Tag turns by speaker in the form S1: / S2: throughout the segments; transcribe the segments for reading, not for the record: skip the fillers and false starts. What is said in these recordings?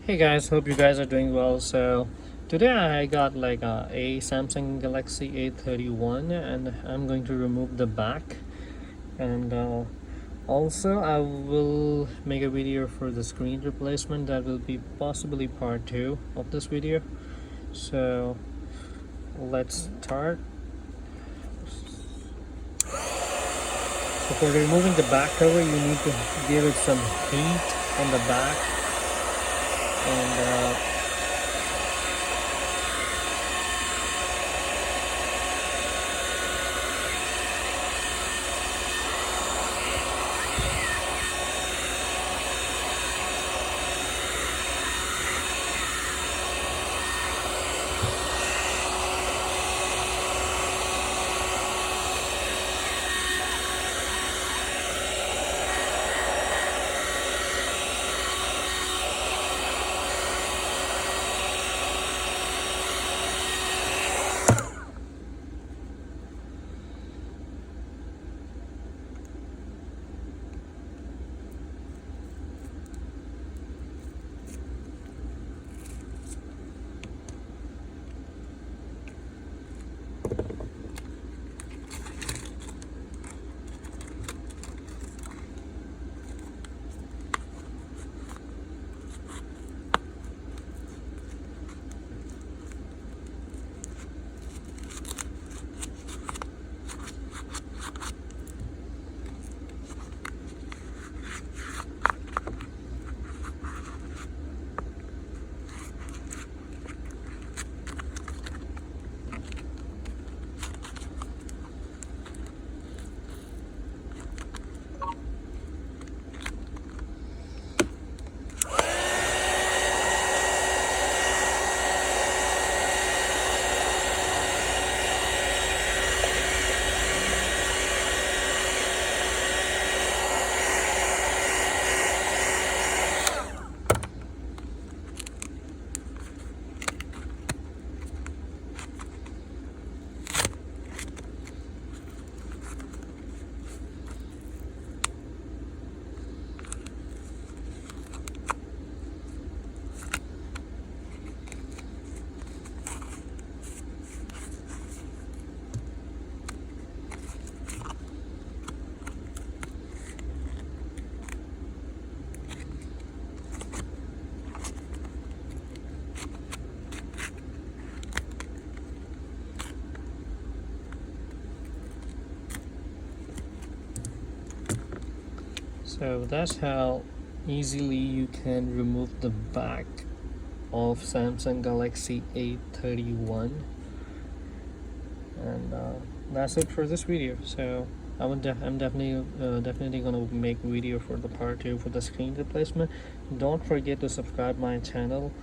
S1: Hey guys, hope you guys are doing well. So today I got like a Samsung Galaxy A31 and I'm going to remove the back, and also I will make a video for the screen replacement. That will be possibly part 2 of this video. So let's start. So for removing the back cover, you need to give it some heat on the back, and so that's how easily you can remove the back of Samsung Galaxy A31, and that's it for this video. So I'm definitely gonna make video for the part 2 for the screen replacement. Don't forget to subscribe my channel,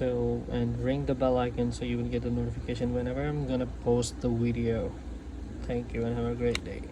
S1: and ring the bell icon so you will get the notification whenever I'm gonna post the video. Thank you and have a great day.